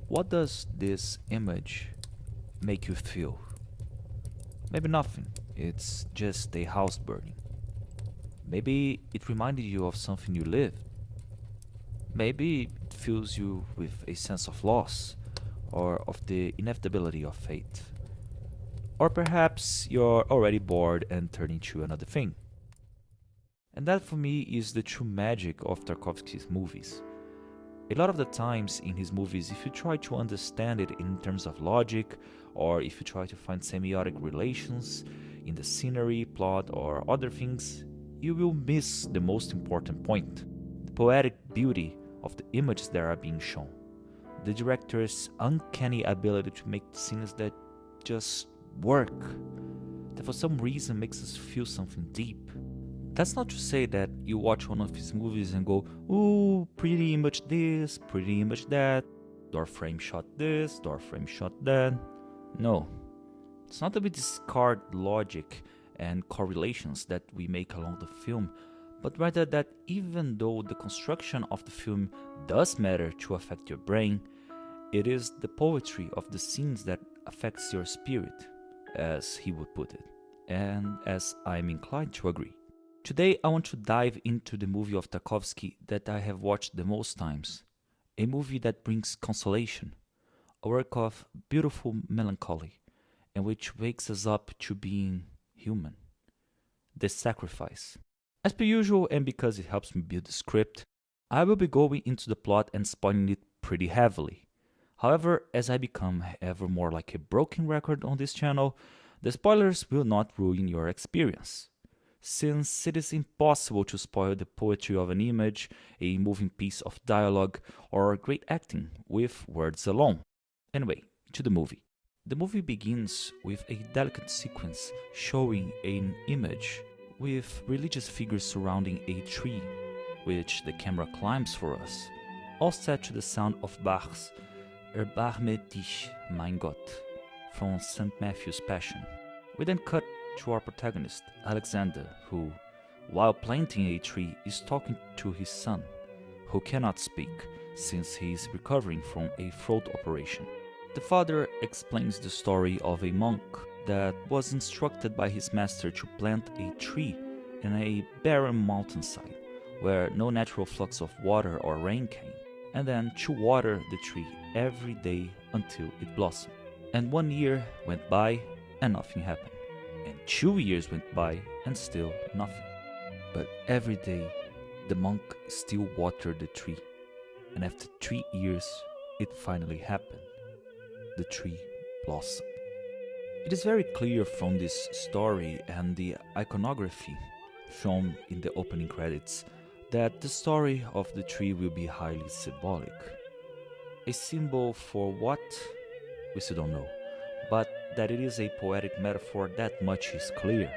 What does this image make you feel? Maybe nothing, it's just a house burning. Maybe it reminded you of something you lived. Maybe it fills you with a sense of loss or of the inevitability of fate. Or perhaps you're already bored and turning to another thing. And that for me is the true magic of Tarkovsky's movies. A lot of the times in his movies, if you try to understand it in terms of logic, or if you try to find semiotic relations in the scenery, plot, or other things, you will miss the most important point: the poetic beauty of the images that are being shown. The director's uncanny ability to make scenes that just work, that for some reason makes us feel something deep. That's not to say that you watch one of his movies and go, ooh, pretty image this, pretty image that, door frame shot this, door frame shot that. No, it's not that we discard logic and correlations that we make along the film, but rather that even though the construction of the film does matter to affect your brain, it is the poetry of the scenes that affects your spirit, as he would put it, and as I'm inclined to agree. Today I want to dive into the movie of Tarkovsky that I have watched the most times, a movie that brings consolation, a work of beautiful melancholy, and which wakes us up to being human. The Sacrifice. As per usual, and because it helps me build the script, I will be going into the plot and spoiling it pretty heavily. However, as I become ever more like a broken record on this channel, the spoilers will not ruin your experience, since it is impossible to spoil the poetry of an image, a moving piece of dialogue, or great acting with words alone. Anyway, to the movie. The movie begins with a delicate sequence showing an image with religious figures surrounding a tree, which the camera climbs for us, all set to the sound of Bach's Erbarme dich, mein Gott, from St. Matthew's Passion. We then cut to our protagonist, Alexander, who, while planting a tree, is talking to his son, who cannot speak since he is recovering from a throat operation. The father explains the story of a monk that was instructed by his master to plant a tree in a barren mountainside where no natural flux of water or rain came, and then to water the tree every day until it blossomed. And 1 year went by and nothing happened. And 2 years went by and still nothing. But every day the monk still watered the tree, and after 3 years it finally happened. The tree blossomed. It is very clear from this story and the iconography shown in the opening credits that the story of the tree will be highly symbolic. A symbol for what? We still don't know, but that it is a poetic metaphor, that much is clear.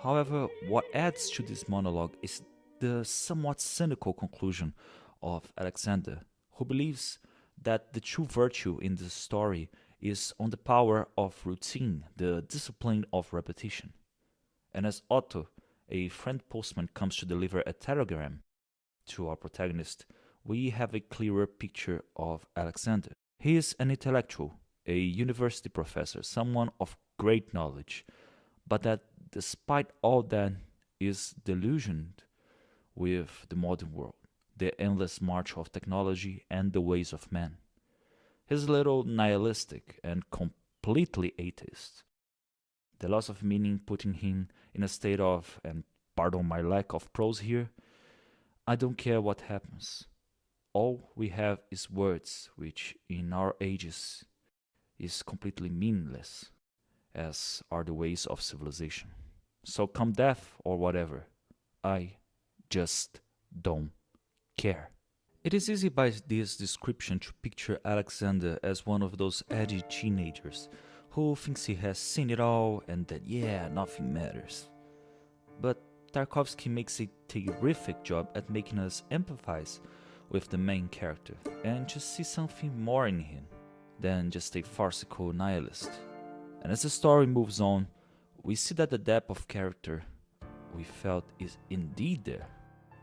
However, what adds to this monologue is the somewhat cynical conclusion of Alexander, who believes that the true virtue in this story is on the power of routine, the discipline of repetition. And as Otto, a friend postman, comes to deliver a telegram to our protagonist, we have a clearer picture of Alexander. He is an intellectual, a university professor, someone of great knowledge, but that despite all that is delusioned with the modern world, the endless march of technology and the ways of man. He's a little nihilistic and completely atheist. The loss of meaning putting him in a state of, and pardon my lack of prose here, I don't care what happens. All we have is words, which in our ages is completely meaningless, as are the ways of civilization. So come death or whatever, I just don't care. It is easy by this description to picture Alexander as one of those edgy teenagers who thinks he has seen it all and that nothing matters. But Tarkovsky makes a terrific job at making us empathize with the main character and to see something more in him than just a farcical nihilist. And as the story moves on, we see that the depth of character we felt is indeed there.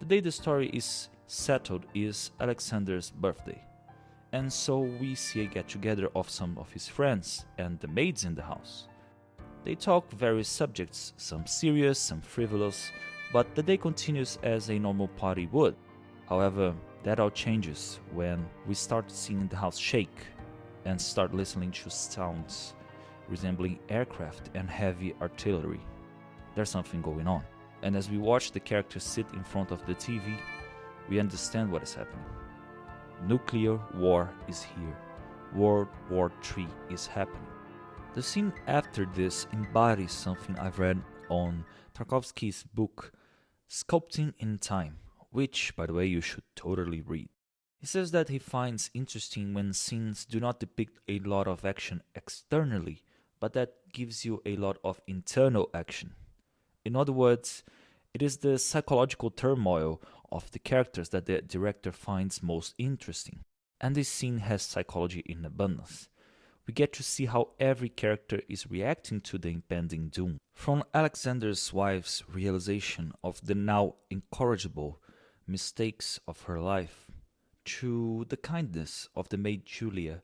The day the story is settled is Alexander's birthday, And so we see a get-together of some of his friends and the maids in the house. They talk various subjects, some serious, some frivolous, but the day continues as a normal party would. However, that all changes when we start seeing the house shake and start listening to sounds resembling aircraft and heavy artillery. There's something going on. And as we watch the characters sit in front of the TV, we understand what is happening. Nuclear war is here. World War III is happening. The scene after this embodies something I've read on Tarkovsky's book, Sculpting in Time, which, by the way, you should totally read. He says that he finds interesting when scenes do not depict a lot of action externally, but that gives you a lot of internal action. In other words, it is the psychological turmoil of the characters that the director finds most interesting. And this scene has psychology in abundance. We get to see how every character is reacting to the impending doom. From Alexander's wife's realization of the now incorrigible mistakes of her life, to the kindness of the maid Julia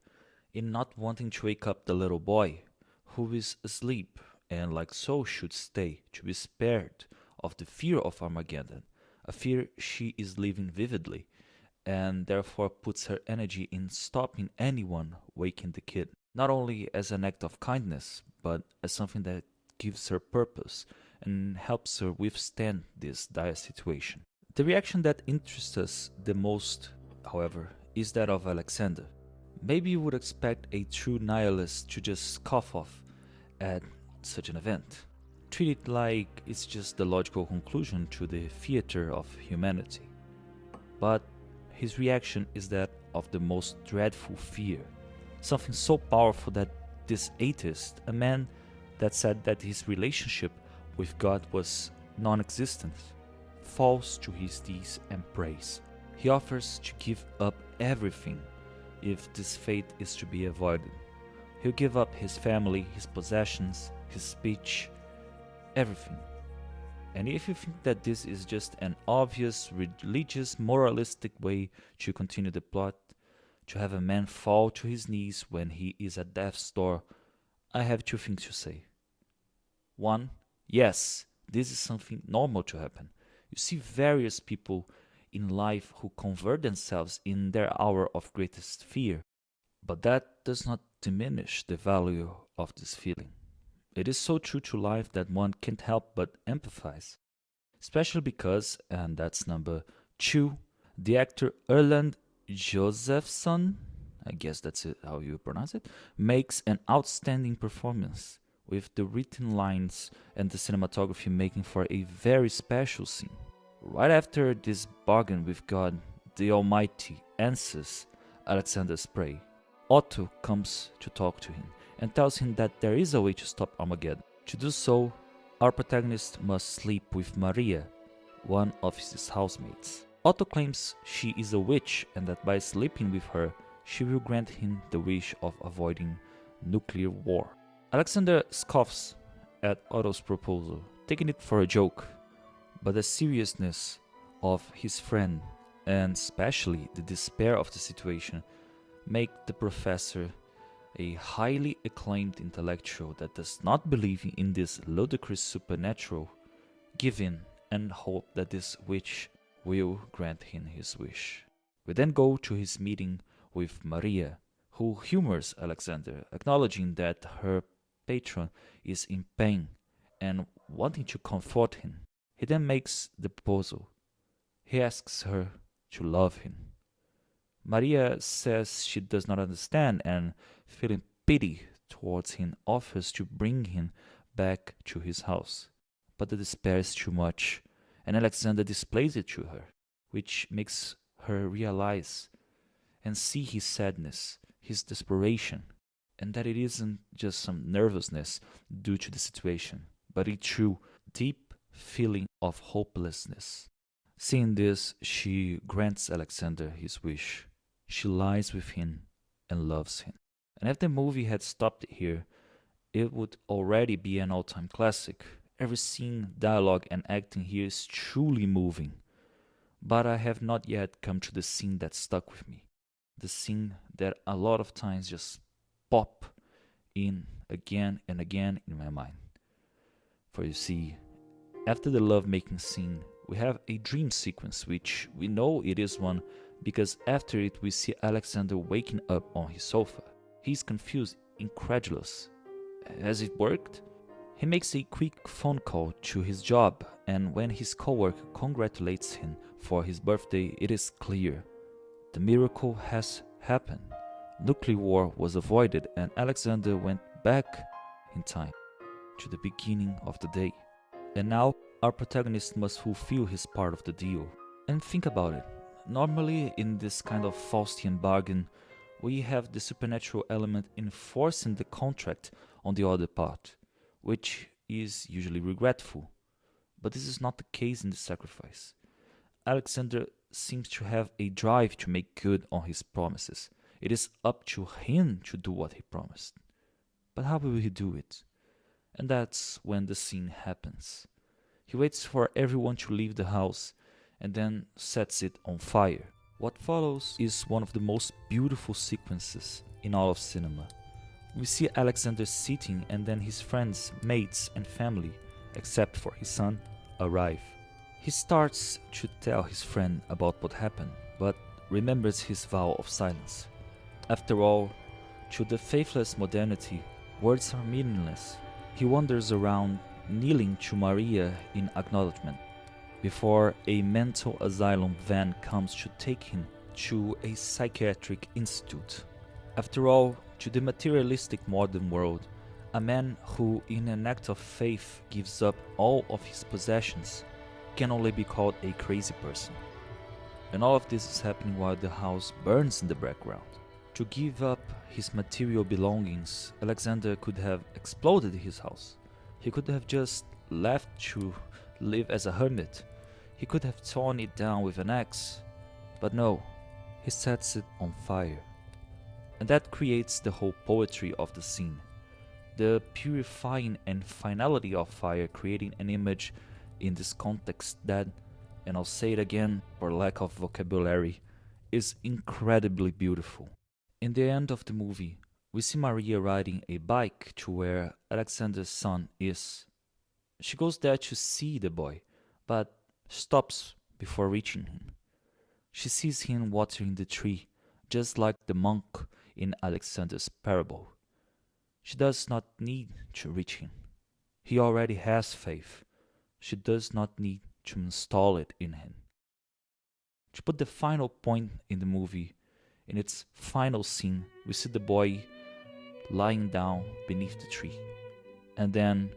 in not wanting to wake up the little boy, who is asleep and like so should stay to be spared of the fear of Armageddon, a fear she is living vividly, and therefore puts her energy in stopping anyone waking the kid, not only as an act of kindness, but as something that gives her purpose and helps her withstand this dire situation. The reaction that interests us the most, however, is that of Alexander. Maybe you would expect a true nihilist to just scoff off at such an event. Treat it like it's just the logical conclusion to the theater of humanity. But his reaction is that of the most dreadful fear. Something so powerful that this atheist, a man that said that his relationship with God was non-existent, falls to his knees and prays. He offers to give up everything if this fate is to be avoided. He'll give up his family, his possessions, his speech, everything. And if you think that this is just an obvious religious moralistic way to continue the plot, to have a man fall to his knees when he is at death's door, I have two things to say. One, yes, this is something normal to happen. You see various people in life who convert themselves in their hour of greatest fear, but that does not diminish the value of this feeling. It is so true to life that one can't help but empathize. Especially because, and that's number 2, the actor Erland Josephson, I guess that's how you pronounce it, makes an outstanding performance, with the written lines and the cinematography making for a very special scene. Right after this bargain with God, the Almighty, answers Alexander's prayer, Otto comes to talk to him and tells him that there is a way to stop Armageddon. To do so, our protagonist must sleep with Maria, one of his housemates. Otto claims she is a witch and that by sleeping with her, she will grant him the wish of avoiding nuclear war. Alexander scoffs at Otto's proposal, taking it for a joke, but the seriousness of his friend, and especially the despair of the situation, make the professor a highly acclaimed intellectual that does not believe in this ludicrous supernatural, give in and hope that this witch will grant him his wish. We then go to his meeting with Maria, who humors Alexander, acknowledging that her patron is in pain and wanting to comfort him. He then makes the proposal. He asks her to love him. Maria says she does not understand and, feeling pity towards him, offers to bring him back to his house. But the despair is too much, and Alexander displays it to her, which makes her realize and see his sadness, his desperation, and that it isn't just some nervousness due to the situation, but a true, deep feeling of hopelessness. Seeing this, she grants Alexander his wish. She lies with him and loves him. And if the movie had stopped here, it would already be an all-time classic. Every scene, dialogue, and acting here is truly moving. But I have not yet come to the scene that stuck with me. the scene that a lot of times just pop in again and again in my mind. For you see, after the lovemaking scene, we have a dream sequence, which we know it is one because after it we see Alexander waking up on his sofa. He's confused, incredulous. Has it worked? He makes a quick phone call to his job, and when his coworker congratulates him for his birthday, it is clear. The miracle has happened. Nuclear war was avoided, and Alexander went back in time to the beginning of the day. And now our protagonist must fulfill his part of the deal. And think about it. Normally in this kind of Faustian bargain, we have the supernatural element enforcing the contract on the other part, which is usually regretful. But this is not the case in the sacrifice. Alexander seems to have a drive to make good on his promises. It is up to him to do what he promised. But how will he do it? And that's when the scene happens. He waits for everyone to leave the house and then sets it on fire. What follows is one of the most beautiful sequences in all of cinema. We see Alexander sitting and then his friends, mates and family, except for his son, arrive. He starts to tell his friend about what happened, but remembers his vow of silence. After all, to the faithless modernity, words are meaningless. He wanders around, kneeling to Maria in acknowledgement, before a mental asylum van comes to take him to a psychiatric institute. After all, to the materialistic modern world, a man who in an act of faith gives up all of his possessions can only be called a crazy person. And all of this is happening while the house burns in the background. To give up his material belongings, Alexander could have exploded his house. He could have just left to live as a hermit. He could have torn it down with an axe. But no, he sets it on fire. And that creates the whole poetry of the scene. The purifying and finality of fire, creating an image in this context that, and I'll say it again for lack of vocabulary, is incredibly beautiful. In the end of the movie, we see Maria riding a bike to where Alexander's son is. She goes there to see the boy, but stops before reaching him. She sees him watering the tree, just like the monk in Alexander's parable. She does not need to reach him. He already has faith. She does not need to install it in him. To put the final point in the movie, in its final scene, we see the boy lying down beneath the tree. And then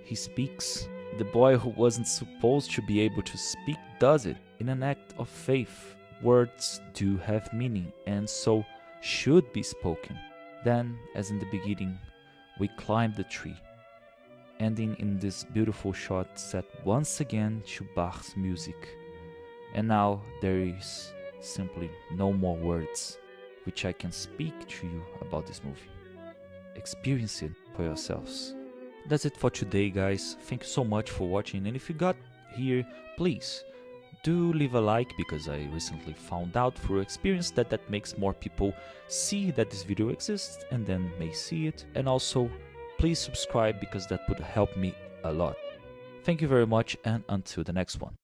he speaks. The boy who wasn't supposed to be able to speak does it in an act of faith. Words do have meaning and so should be spoken. Then, as in the beginning, we climb the tree, ending in this beautiful shot set once again to Bach's music. And now there is simply no more words which I can speak to you about this movie. Experience it for yourselves. That's it for today, guys. Thank you so much for watching, and if you got here, please do leave a like, because I recently found out through experience that makes more people see that this video exists and then may see it. And also please subscribe, because that would help me a lot. Thank you very much, and until the next one.